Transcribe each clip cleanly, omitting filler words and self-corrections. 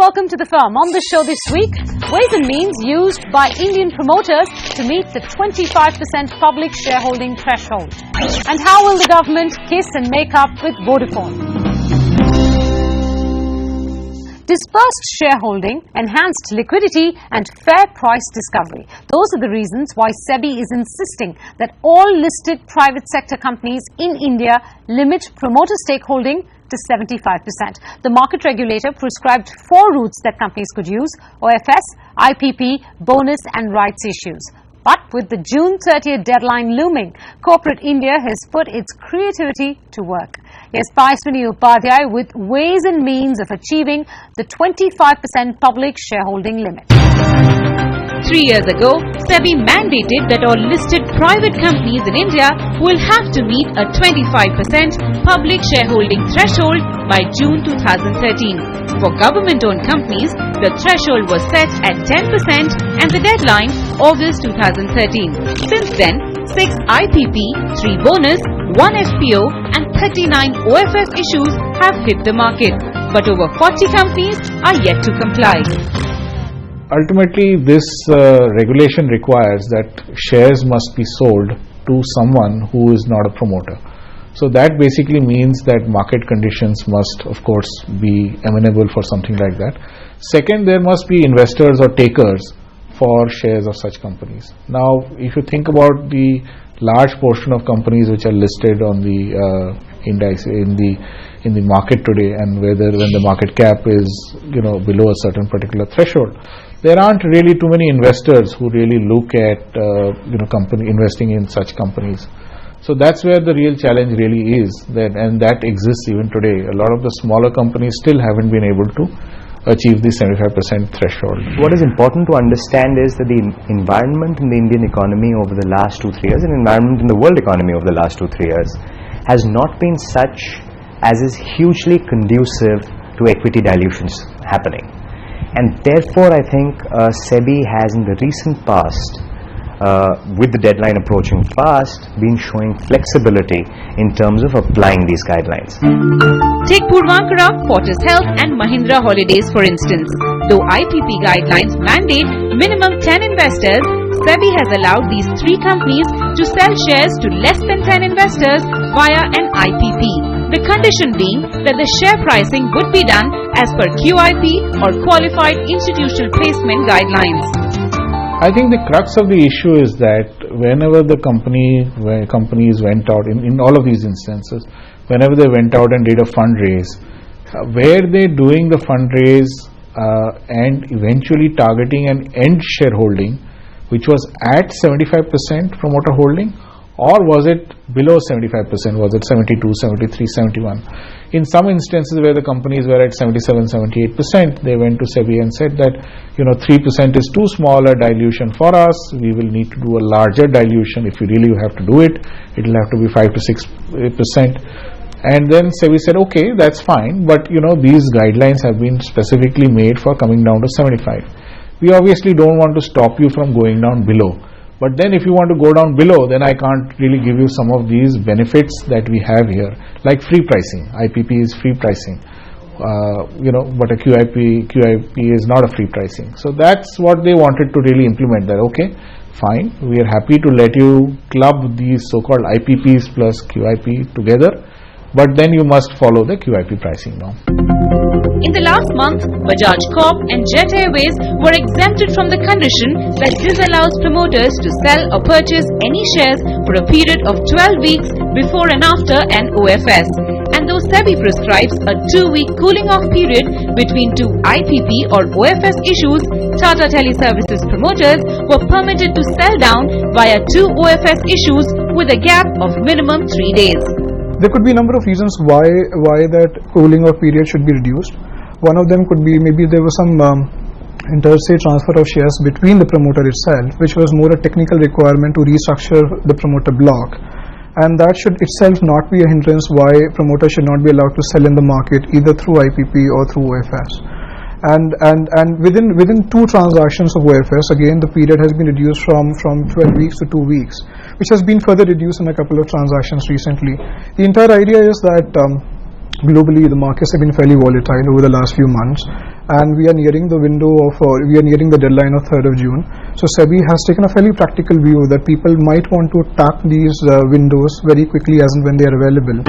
welcome to the firm. On the show this week, ways and means used by Indian promoters to meet the 25% public shareholding threshold. And how will the government kiss and make up with Vodafone? Dispersed shareholding, enhanced liquidity and fair price discovery. Those are the reasons why SEBI is insisting that all listed private sector companies in India limit promoter stakeholding to 75%. The market regulator prescribed 4 routes that companies could use: OFS, IPP, bonus and rights issues. But with the June 30th deadline looming, corporate India has put its creativity to work. Yes, Paiswini Upadhyay with ways and means of achieving the 25% public shareholding limit. 3 years ago, SEBI mandated that all listed private companies in India will have to meet a 25% public shareholding threshold by June 2013. For government-owned companies, the threshold was set at 10% and the deadline August 2013. Since then, 6 IPP, 3 bonus, 1 FPO and 39 OFS issues have hit the market. But over 40 companies are yet to comply. Ultimately, this regulation requires that shares must be sold to someone who is not a promoter. So that basically means that market conditions must, of course, be amenable for something like that. Second, there must be investors or takers for shares of such companies. Now, if you think about the large portion of companies which are listed on the index in the market today, and when the market cap is below a certain particular threshold, there aren't really too many investors who really look at company investing in such companies. So that's where the real challenge really is, and that exists even today. A lot of the smaller companies still haven't been able to achieve the 75% threshold. What is important to understand is that the environment in the Indian economy over the last 2-3 years, and environment in the world economy over the last 2-3 years, has not been such as is hugely conducive to equity dilutions happening. And therefore, I think SEBI has in the recent past, with the deadline approaching fast, been showing flexibility in terms of applying these guidelines. Take Puravankara, Fortis Health and Mahindra Holidays for instance. Though IPP guidelines mandate minimum 10 investors, SEBI has allowed these 3 companies to sell shares to less than 10 investors via an IPP. The condition being that the share pricing would be done as per QIP or Qualified Institutional Placement guidelines. I think the crux of the issue is that whenever companies went out, in all of these instances, whenever they went out and did a fundraise, were they doing the fundraise and eventually targeting an end shareholding which was at 75% promoter holding, or was it below 75%? Was it 72, 73, 71? In some instances where the companies were at 77, 78%, they went to SEBI and said that 3% is too small a dilution for us. We will need to do a larger dilution. If you really have to do it, it will have to be 5 to 6%. And then SEBI said, okay, that's fine, but these guidelines have been specifically made for coming down to 75. We obviously don't want to stop you from going down below. But then if you want to go down below, then I can't really give you some of these benefits that we have here, like free pricing. IPP is free pricing, but a QIP is not a free pricing. So that's what they wanted to really implement, that okay, fine, we are happy to let you club these so-called IPPs plus QIP together, but then you must follow the QIP pricing now. In the last month, Bajaj Corp and Jet Airways were exempted from the condition that disallows promoters to sell or purchase any shares for a period of 12 weeks before and after an OFS. And though SEBI prescribes a 2-week cooling off period between 2 IPP or OFS issues, Tata Teleservices promoters were permitted to sell down via 2 OFS issues with a gap of minimum 3 days. There could be a number of reasons why that cooling off period should be reduced. One of them could be maybe there was some interstate transfer of shares between the promoter itself, which was more a technical requirement to restructure the promoter block, and that should itself not be a hindrance why promoters should not be allowed to sell in the market either through IPP or through OFS. And within 2 transactions of OFS, again the period has been reduced from 12 weeks to 2 weeks, which has been further reduced in a couple of transactions recently. The entire idea is that globally the markets have been fairly volatile over the last few months, and we are nearing the deadline of 3rd of June. So SEBI has taken a fairly practical view that people might want to tap these windows very quickly as and when they are available.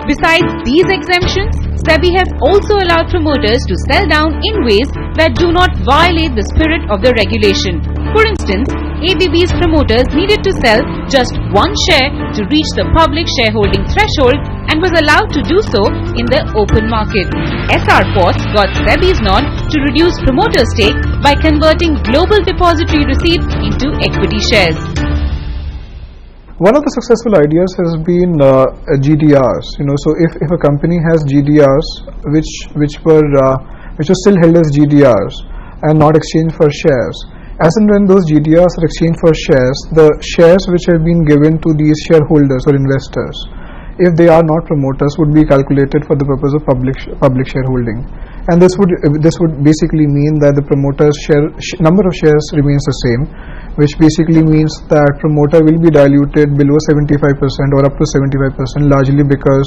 Besides these exemptions, SEBI has also allowed promoters to sell down in ways that do not violate the spirit of the regulation. For instance, ABB's promoters needed to sell just one share to reach the public shareholding threshold and was allowed to do so in the open market. SR Ports got SEBI's nod to reduce promoter stake by converting global depository receipts into equity shares. One of the successful ideas has been GDRs. So if a company has GDRs which were still held as GDRs and not exchanged for shares, as and when those GDRs are exchanged for shares, the shares which have been given to these shareholders or investors, if they are not promoters, would be calculated for the purpose of public shareholding, and this would basically mean that the promoters' number of shares remains the same, which basically means that promoter will be diluted below 75% or up to 75%, largely because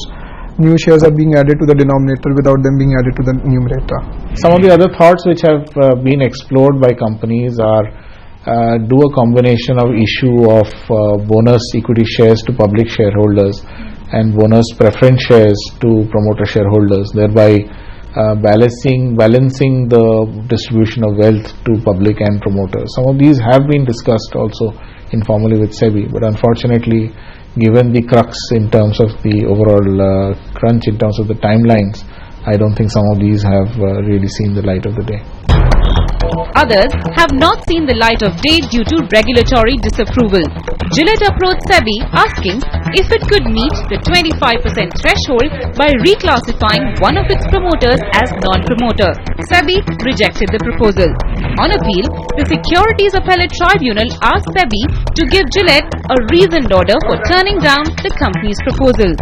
new shares are being added to the denominator without them being added to the numerator. Some of the other thoughts which have been explored by companies are do a combination of issue of bonus equity shares to public shareholders and bonus preference shares to promoter shareholders, thereby balancing the distribution of wealth to public and promoters. Some of these have been discussed also informally with SEBI, but unfortunately, given the crux in terms of the overall crunch in terms of the timelines, I don't think some of these have really seen the light of the day. Others have not seen the light of day due to regulatory disapproval. Gillette approached SEBI asking if it could meet the 25% threshold by reclassifying one of its promoters as non-promoter. SEBI rejected the proposal. On appeal, the Securities Appellate Tribunal asked SEBI to give Gillette a reasoned order for turning down the company's proposal.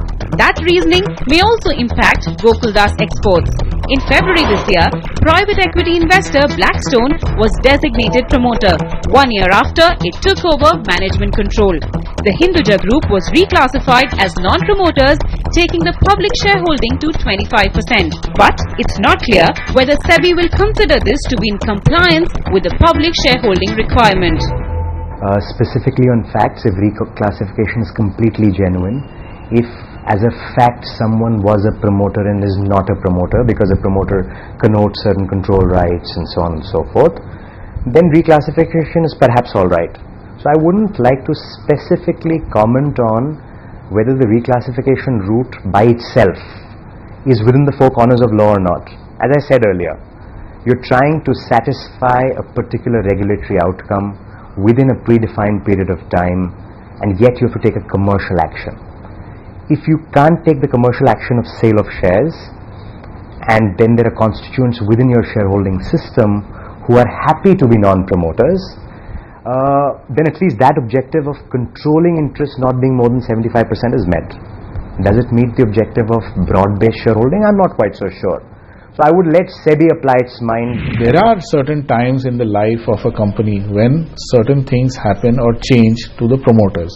That reasoning may also impact Gokuldas Exports. In February this year, private equity investor Blackstone was designated promoter, 1 year after it took over management control. The Hinduja Group was reclassified as non-promoters, taking the public shareholding to 25%. But it's not clear whether SEBI will consider this to be in compliance with the public shareholding requirement. Specifically on facts, if reclassification is completely genuine, if as a fact someone was a promoter and is not a promoter because a promoter connotes certain control rights and so on and so forth, then reclassification is perhaps alright. So I wouldn't like to specifically comment on whether the reclassification route by itself is within the four corners of law or not. As I said earlier, you're trying to satisfy a particular regulatory outcome within a predefined period of time, and yet you have to take a commercial action. If you can't take the commercial action of sale of shares, and then there are constituents within your shareholding system who are happy to be non-promoters, then at least that objective of controlling interest not being more than 75% is met. Does it meet the objective of broad-based shareholding? I'm not quite so sure. So I would let SEBI apply its mind. There are certain times in the life of a company when certain things happen or change to the promoters.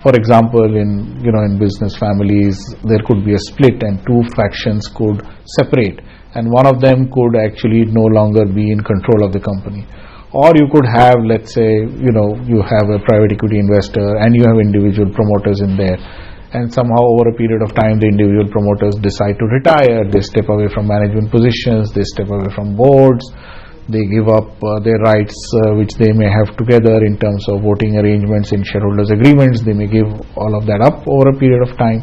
For example, in business families, there could be a split and two factions could separate, and one of them could actually no longer be in control of the company. Or you could have, let's say, you have a private equity investor and you have individual promoters in there, and somehow over a period of time the individual promoters decide to retire, they step away from management positions, they step away from boards, they give up their rights which they may have together in terms of voting arrangements in shareholders agreements, they may give all of that up over a period of time.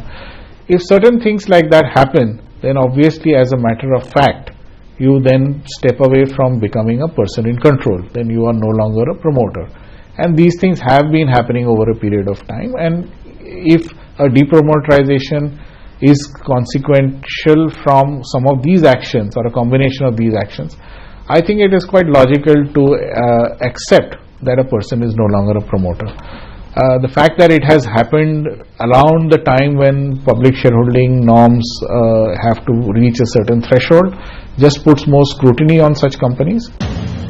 If certain things like that happen, then obviously as a matter of fact you then step away from becoming a person in control, then you are no longer a promoter. And these things have been happening over a period of time, and if a depromoterization is consequential from some of these actions or a combination of these actions, I think it is quite logical to accept that a person is no longer a promoter. The fact that it has happened around the time when public shareholding norms have to reach a certain threshold just puts more scrutiny on such companies.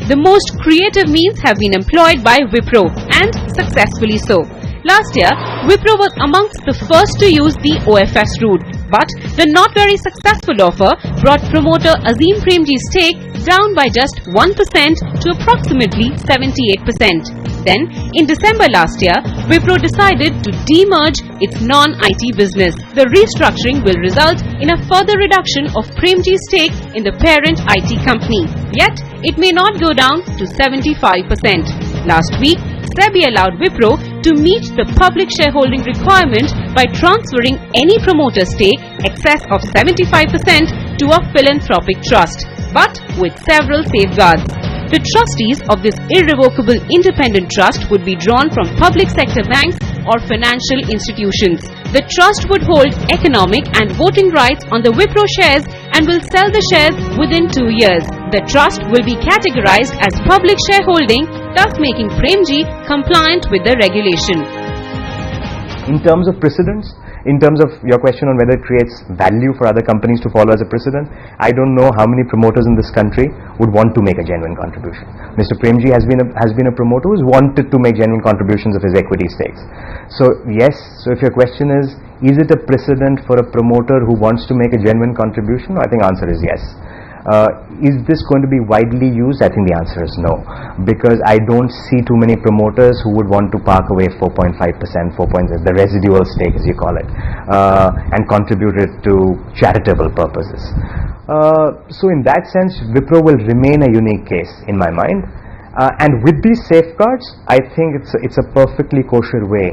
The most creative means have been employed by Wipro, and successfully so. Last year, Wipro was amongst the first to use the OFS route. But the not very successful offer brought promoter Azim Premji's stake down by just 1% to approximately 78%. Then, in December last year, Wipro decided to demerge its non-IT business. The restructuring will result in a further reduction of Premji's stake in the parent IT company. Yet, it may not go down to 75%. Last week, SEBI allowed Wipro to meet the public shareholding requirement by transferring any promoter stake excess of 75% to a philanthropic trust, but with several safeguards. The trustees of this irrevocable independent trust would be drawn from public sector banks or financial institutions. The trust would hold economic and voting rights on the Wipro shares and will sell the shares within 2 years. The trust will be categorized as public shareholding, thus making Premji compliant with the regulation. In terms of precedents, in terms of your question on whether it creates value for other companies to follow as a precedent, I don't know how many promoters in this country would want to make a genuine contribution. Mr. Premji has been a promoter who's wanted to make genuine contributions of his equity stakes. So yes, so if your question is it a precedent for a promoter who wants to make a genuine contribution? I think the answer is yes. Is this going to be widely used? I think the answer is no, because I don't see too many promoters who would want to park away 4.5%, the residual stake as you call it, and contribute it to charitable purposes. So in that sense, Wipro will remain a unique case in my mind. And with these safeguards, I think it's a perfectly kosher way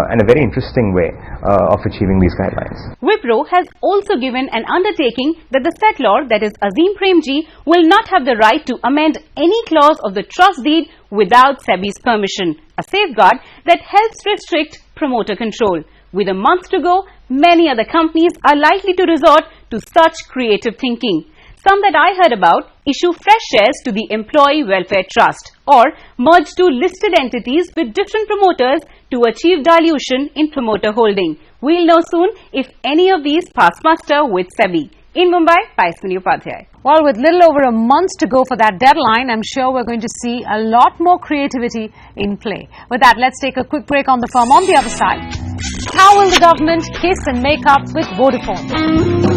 and a very interesting way of achieving these guidelines. Wipro has also given an undertaking that the settlor, that is Azim Premji, will not have the right to amend any clause of the trust deed without SEBI's permission, a safeguard that helps restrict promoter control. With a month to go, many other companies are likely to resort to such creative thinking. Some that I heard about issue fresh shares to the Employee Welfare Trust or merge two listed entities with different promoters to achieve dilution in promoter holding. We'll know soon if any of these pass muster with SEBI. In Mumbai, Paismini Upadhyay. Well, with little over a month to go for that deadline, I'm sure we're going to see a lot more creativity in play. With that, let's take a quick break on the firm. On the other side, how will the government kiss and make up with Vodafone?